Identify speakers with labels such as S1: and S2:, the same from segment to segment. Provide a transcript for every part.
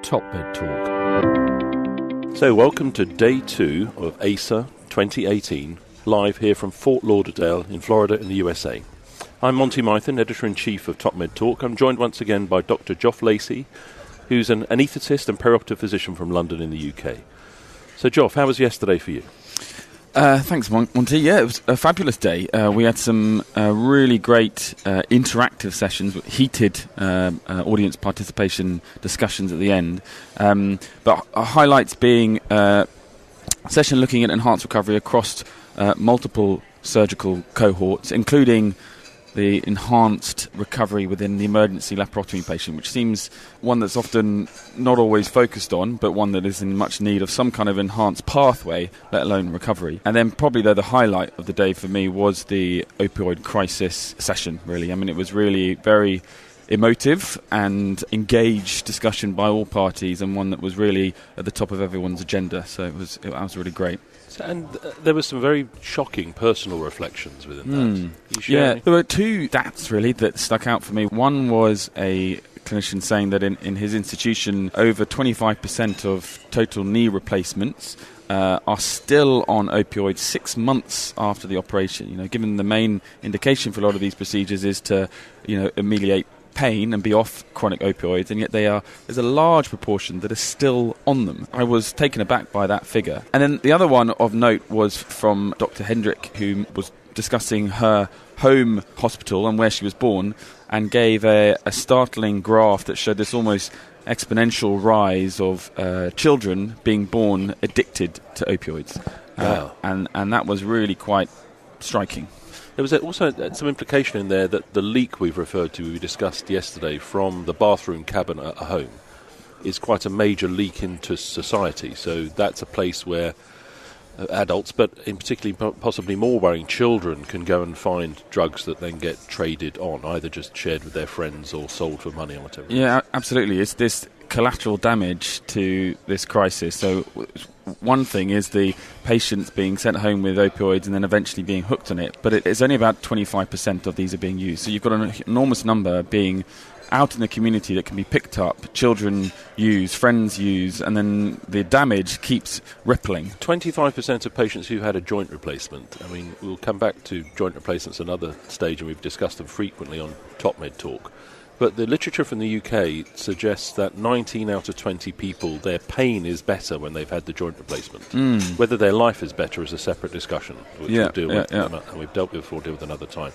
S1: Top Med Talk. So welcome to day 2 of ASA 2018, live here from Fort Lauderdale in Florida in the USA. I'm Monty Mythen, Editor-in-Chief of Top Med Talk. I'm joined once again by Dr. Joff Lacey, who's an anaesthetist and perioperative physician from London in the UK. So Joff, how was yesterday for you?
S2: Thanks, Monty. Yeah, it was a fabulous day. We had some really great interactive sessions, heated audience participation discussions at the end. But highlights being a session looking at enhanced recovery across multiple surgical cohorts, including the enhanced recovery within the emergency laparotomy patient, which seems one that's often not always focused on, but one that is in much need of some kind of enhanced pathway, let alone recovery. And then probably, though, the highlight of the day for me was the opioid crisis session, really. I mean, it was really very emotive and engaged discussion by all parties, and one that was really at the top of everyone's agenda. So it was really great.
S1: And there were some very shocking personal reflections within that.
S2: Yeah, there were two stats really that stuck out for me. One was a clinician saying that in his institution, over 25% of total knee replacements are still on opioids 6 months after the operation. You know, given the main indication for a lot of these procedures is to, ameliorate pain and be off chronic opioids, and yet there's a large proportion that are still on them. I was taken aback by that figure. And then the other one of note was from Dr. Hendrick, who was discussing her home hospital and where she was born, and gave a startling graph that showed this almost exponential rise of children being born addicted to opioids.
S1: Wow.
S2: And that was really quite striking.
S1: There was also some implication in there that the leak we discussed yesterday from the bathroom cabin at a home is quite a major leak into society. So that's a place where adults, but in particularly possibly more worrying children, can go and find drugs that then get traded on, either just shared with their friends or sold for money or whatever.
S2: Yeah, absolutely. It's this collateral damage to this crisis. So one thing is the patients being sent home with opioids and then eventually being hooked on it, but it's only about 25% of these are being used. So you've got an enormous number being out in the community that can be picked up, children use, friends use, and then the damage keeps rippling.
S1: 25% of patients who had a joint replacement. I mean, we'll come back to joint replacements another stage, and we've discussed them frequently on Top Med Talk. But the literature from the UK suggests that 19 out of 20 people, their pain is better when they've had the joint replacement. Whether their life is better is a separate discussion, which we'll deal with, and we've dealt with before, deal with another time.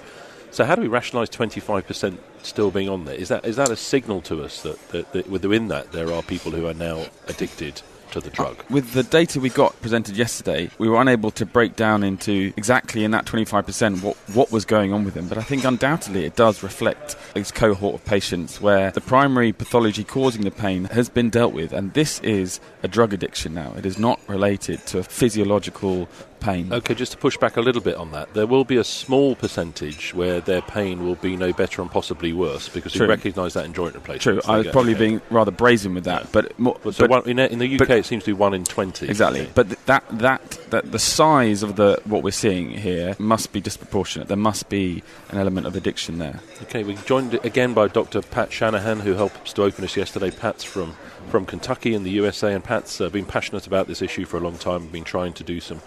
S1: So how do we rationalise 25% still being on there? Is that a signal to us that within that there are people who are now addicted to the drug?
S2: With the data we got presented yesterday, we were unable to break down into exactly in that 25% what was going on with them. But I think undoubtedly it does reflect this cohort of patients where the primary pathology causing the pain has been dealt with. And this is a drug addiction now. It is not related to a physiological pain.
S1: Okay, just to push back a little bit on that, there will be a small percentage where their pain will be no better and possibly worse, because we recognise that in joint replacement.
S2: True, I was probably being rather brazen with that.
S1: Yeah. In the UK it seems to be 1 in 20.
S2: Exactly, but that the size of what we're seeing here must be disproportionate. There must be an element of addiction there.
S1: Okay, we're joined again by Dr. Pat Shanahan, who helped to open us yesterday. Pat's from Kentucky in the USA, and Pat's been passionate about this issue for a long time, been trying to do some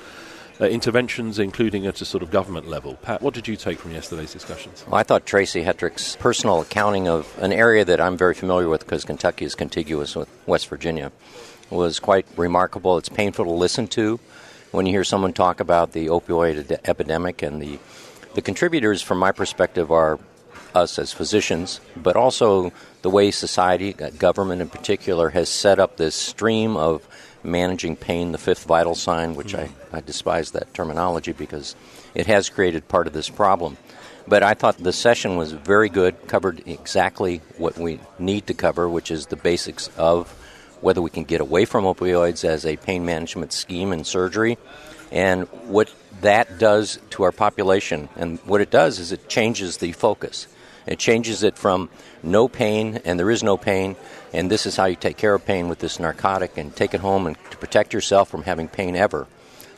S1: interventions, including at a sort of government level. Pat, what did you take from yesterday's discussions?
S3: Well, I thought Tracy Hetrick's personal accounting of an area that I'm very familiar with, because Kentucky is contiguous with West Virginia, was quite remarkable. It's painful to listen to when you hear someone talk about the opioid epidemic, and the contributors, from my perspective, are us as physicians, but also the way society, government in particular, has set up this stream of managing pain, the fifth vital sign, which I despise that terminology because it has created part of this problem. But I thought the session was very good, covered exactly what we need to cover, which is the basics of whether we can get away from opioids as a pain management scheme in surgery, and what that does to our population. And what it does is it changes the focus. It changes it from no pain, and there is no pain, and this is how you take care of pain with this narcotic and take it home and to protect yourself from having pain ever,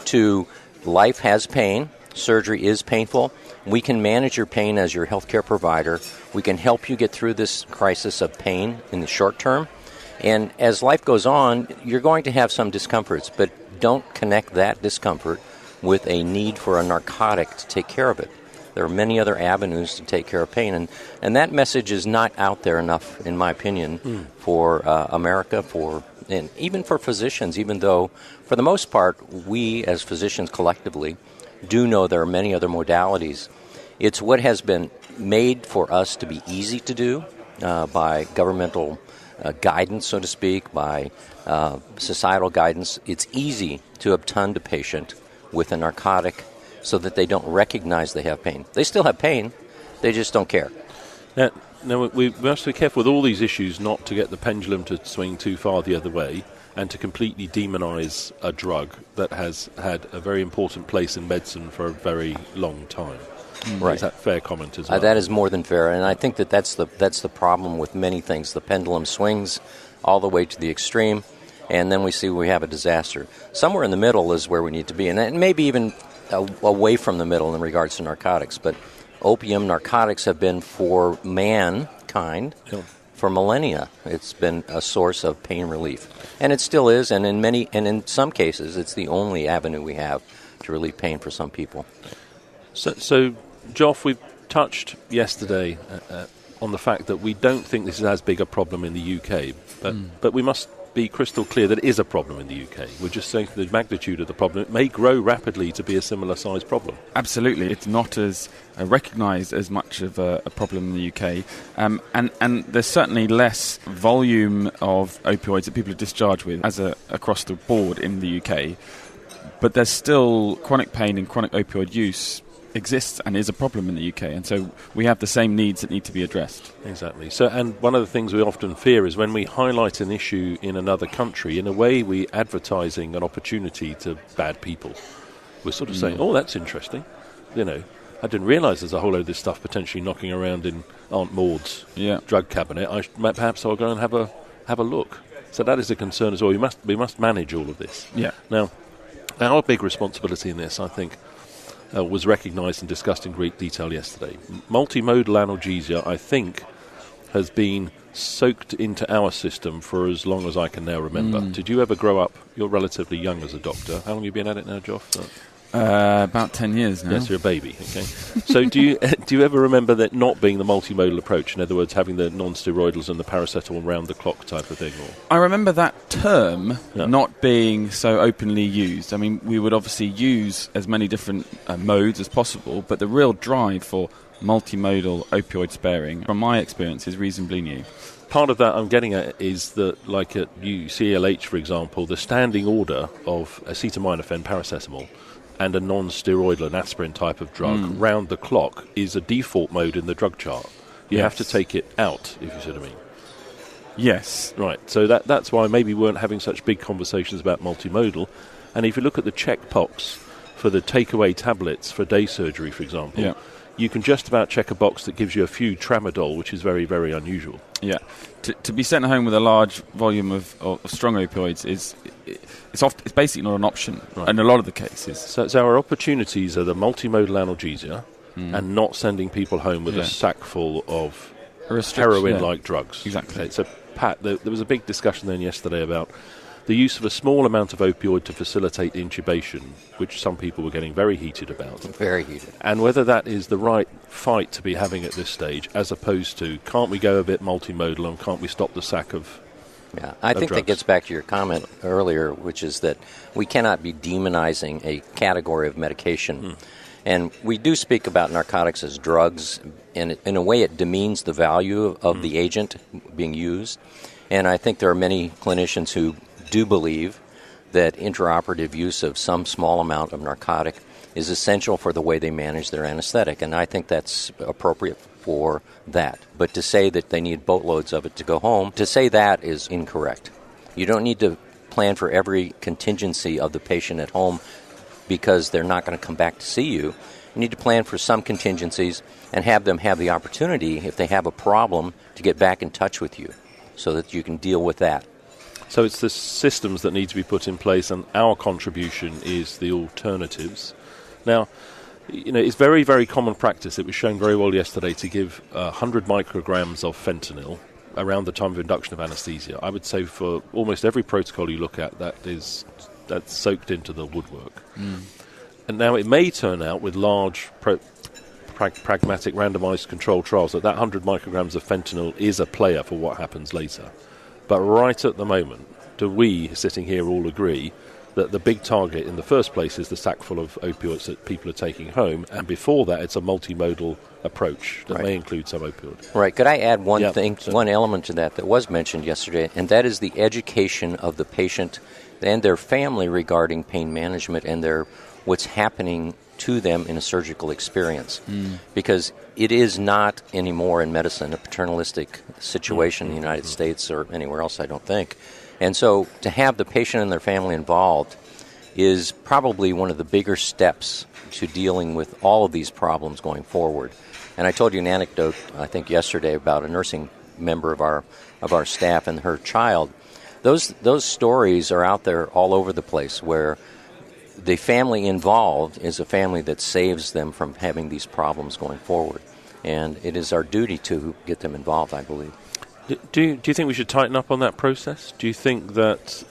S3: to life has pain, surgery is painful, we can manage your pain as your healthcare provider, we can help you get through this crisis of pain in the short term, And as life goes on, you're going to have some discomforts, but don't connect that discomfort with a need for a narcotic to take care of it. There are many other avenues to take care of pain, and that message is not out there enough, in my opinion, for America, and even for physicians, even though, for the most part, we as physicians collectively do know there are many other modalities. It's what has been made for us to be easy to do by governmental guidance, so to speak, by societal guidance. It's easy to obtund a patient with a narcotic so that they don't recognize they have pain. They still have pain, they just don't care.
S1: Now we must be careful with all these issues not to get the pendulum to swing too far the other way and to completely demonize a drug that has had a very important place in medicine for a very long time.
S3: Right.
S1: Is that fair comment as well?
S3: That is more than fair, and I think that's the problem with many things. The pendulum swings all the way to the extreme, and then we have a disaster. Somewhere in the middle is where we need to be, and maybe even away from the middle in regards to narcotics. But opium, narcotics have been for mankind for millennia. It's been a source of pain relief, and it still is. And in some cases, it's the only avenue we have to relieve pain for some people.
S1: So Joff, we touched yesterday on the fact that we don't think this is as big a problem in the UK, but we must be crystal clear that it is a problem in the UK. We're just saying the magnitude of the problem. It may grow rapidly to be a similar size problem.
S2: Absolutely. It's not as recognised as much of a problem in the UK. And there's certainly less volume of opioids that people are discharged with across the board in the UK. But there's still chronic pain and chronic opioid use exists and is a problem in the UK, and so we have the same needs that need to be addressed.
S1: Exactly. So, and one of the things we often fear is when we highlight an issue in another country, in a way we're advertising an opportunity to bad people. We're sort of saying, oh, that's interesting. I didn't realise there's a whole load of this stuff potentially knocking around in Aunt Maud's drug cabinet. Perhaps I'll go and have a look. So that is a concern as well. We must manage all of this.
S2: Yeah.
S1: Now, our big responsibility in this, I think, was recognised and discussed in great detail yesterday. Multimodal analgesia, I think, has been soaked into our system for as long as I can now remember. Did you ever grow up? You're relatively young as a doctor. How long have you been at it now, Joff?
S2: About 10 years now.
S1: Yes, you're a baby. Okay. So do you ever remember that not being the multimodal approach? In other words, having the non-steroidals and the paracetamol round-the-clock type of thing?
S2: I remember that term not being so openly used. I mean, we would obviously use as many different modes as possible, but the real drive for multimodal opioid sparing, from my experience, is reasonably new.
S1: Part of that I'm getting at is that, like at UCLH, for example, the standing order of acetaminophen, paracetamol, and a non-steroidal, an aspirin type of drug, round the clock, is a default mode in the drug chart. You have to take it out, if you see what I mean.
S2: Yes.
S1: Right, so that's why maybe we weren't having such big conversations about multimodal. And if you look at the checkbox for the takeaway tablets for day surgery, for example, you can just about check a box that gives you a few tramadol, which is very, very unusual. Yeah.
S2: To be sent home with a large volume of strong opioids it's basically not an option in a lot of the cases.
S1: So our opportunities are the multimodal analgesia and not sending people home with a sack full of heroin-like drugs.
S2: Exactly.
S1: Okay, so, Pat, there was a big discussion then yesterday about the use of a small amount of opioid to facilitate intubation, which some people were getting very heated about.
S3: Very heated.
S1: And whether that is the right fight to be having at this stage, as opposed to, can't we go a bit multimodal and can't we stop the sack of
S3: I think
S1: drugs?
S3: that gets back to your comment earlier, which is that we cannot be demonizing a category of medication. And we do speak about narcotics as drugs, and in a way it demeans the value of the agent being used. And I think there are many clinicians who do believe that intraoperative use of some small amount of narcotic is essential for the way they manage their anesthetic, and I think that's appropriate for that. But to say that they need boatloads of it to go home, to say that is incorrect. You don't need to plan for every contingency of the patient at home because they're not going to come back to see you. You need to plan for some contingencies and have them have the opportunity, if they have a problem, to get back in touch with you so that you can deal with that.
S1: So it's the systems that need to be put in place, and our contribution is the alternatives. Now, it's very, very common practice. It was shown very well yesterday to give 100 micrograms of fentanyl around the time of induction of anesthesia. I would say for almost every protocol you look at, that's soaked into the woodwork. And now it may turn out with large pragmatic randomized controlled trials that 100 micrograms of fentanyl is a player for what happens later. But right at the moment, do we, sitting here, all agree that the big target in the first place is the sack full of opioids that people are taking home, and before that it's a multimodal approach that may include some opioid.
S3: Right. Could I add one element to that was mentioned yesterday, and that is the education of the patient and their family regarding pain management and what's happening to them in a surgical experience. Because it is not anymore in medicine a paternalistic situation in the United States or anywhere else, I don't think. And so to have the patient and their family involved is probably one of the bigger steps to dealing with all of these problems going forward. And I told you an anecdote, I think, yesterday about a nursing member of our staff and her child. Those stories are out there all over the place where the family involved is a family that saves them from having these problems going forward. And it is our duty to get them involved, I believe.
S1: Do you think we should tighten up on that process? Do you think that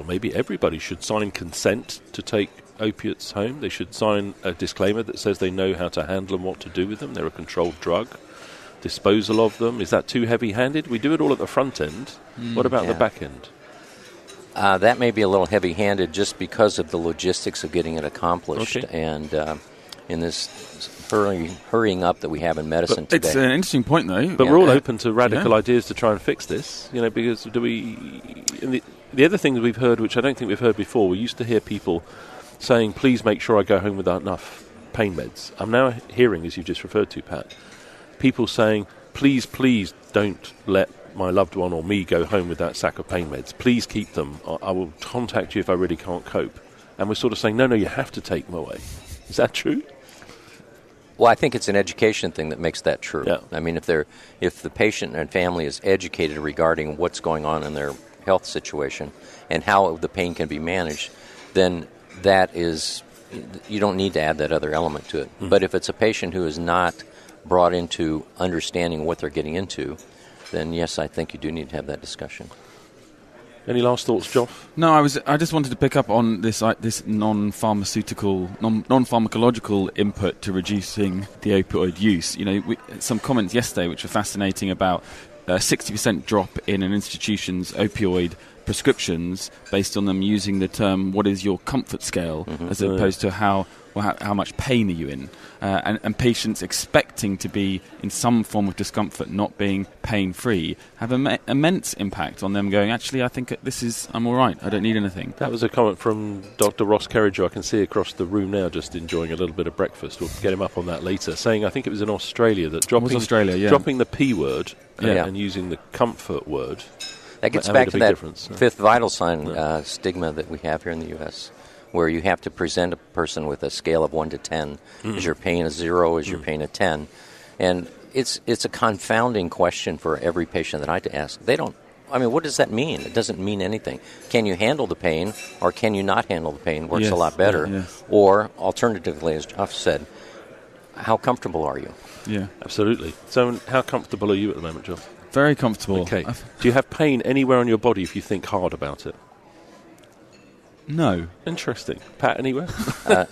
S1: maybe everybody should sign consent to take opiates home? They should sign a disclaimer that says they know how to handle them, what to do with them. They're a controlled drug. Disposal of them, is that too heavy-handed? We do it all at the front end. What about the back end?
S3: That may be a little heavy-handed just because of the logistics of getting it accomplished and in this hurrying up that we have in medicine today.
S2: It's an interesting point, though.
S1: But we're all open to radical ideas to try and fix this, because the other thing that we've heard, which I don't think we've heard before, we used to hear people saying, please make sure I go home without enough pain meds. I'm now hearing, as you just referred to, Pat, people saying, please don't let my loved one or me go home with that sack of pain meds. Please keep them. I will contact you if I really can't cope. And we're sort of saying, no, you have to take them away. Is that true?
S3: Well, I think it's an education thing that makes that true.
S1: Yeah.
S3: I mean, if the patient and family is educated regarding what's going on in their health situation and how the pain can be managed, then that is, you don't need to add that other element to it. But if it's a patient who is not brought into understanding what they're getting into, then yes, I think you do need to have that discussion.
S1: Any last thoughts, Joff?
S2: No, I just wanted to pick up on this non-pharmacological input to reducing the opioid use. Some comments yesterday which were fascinating about 60% drop in an institution's opioid prescriptions based on them using the term, what is your comfort scale, as opposed to how much pain are you in, and patients expecting to be in some form of discomfort, not being pain-free, have immense impact on them going, actually, I think I'm all right, I don't need anything.
S1: That was a comment from Dr. Ross Kerridge, who I can see across the room now, just enjoying a little bit of breakfast. We'll get him up on that later, saying, I think it was in Australia, that dropping the P word and using the comfort word,
S3: that gets back to that fifth vital sign stigma that we have here in the U.S., where you have to present a person with a scale of 1 to 10. Is your pain a 0? Is your pain a 10? And it's a confounding question for every patient that I ask. What does that mean? It doesn't mean anything. Can you handle the pain, or can you not handle the pain? Works a lot better. Yes. Or, alternatively, as Joff said, how comfortable are you?
S2: Yeah,
S1: absolutely. So how comfortable are you at the moment, Joff?
S2: Very comfortable.
S1: Okay. Do you have pain anywhere on your body if you think hard about it?
S2: No.
S1: Interesting. Pat, anywhere? But,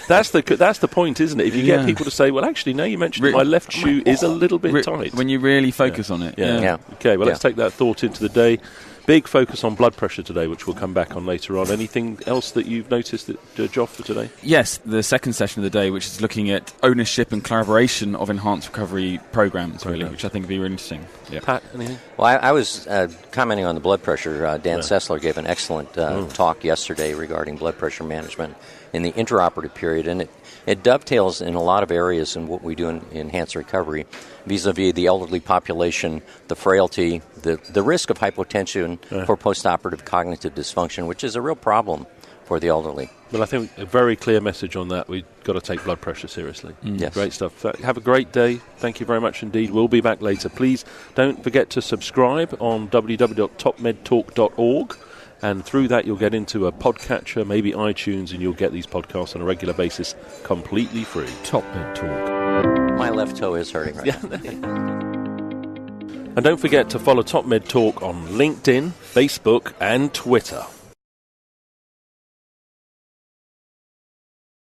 S1: that's the point, isn't it? If you get people to say, well, actually, now you mentioned my left shoe is a little bit tight.
S2: When you really focus on it.
S1: Yeah. Okay, well, let's take that thought into the day. Big focus on blood pressure today, which we'll come back on later on. Anything else that you've noticed, Joff, for today?
S2: Yes, the second session of the day, which is looking at ownership and collaboration of enhanced recovery programs, which I think would be really interesting. Yeah.
S1: Pat, anything?
S3: Well, I was commenting on the blood pressure. Dan Sessler gave an excellent talk yesterday regarding blood pressure management in the intraoperative period, and it dovetails in a lot of areas in what we do in enhanced recovery, vis-a-vis the elderly population, the frailty, the risk of hypotension for postoperative cognitive dysfunction, which is a real problem for the elderly.
S1: Well, I think a very clear message on that. We've got to take blood pressure seriously.
S3: Yes.
S1: Great stuff. Have a great day. Thank you very much indeed. We'll be back later. Please don't forget to subscribe on www.topmedtalk.org. And through that, you'll get into a podcatcher, maybe iTunes, and you'll get these podcasts on a regular basis completely free. Top Med Talk.
S3: My left toe is hurting right now.
S1: And don't forget to follow Top Med Talk on LinkedIn, Facebook and Twitter.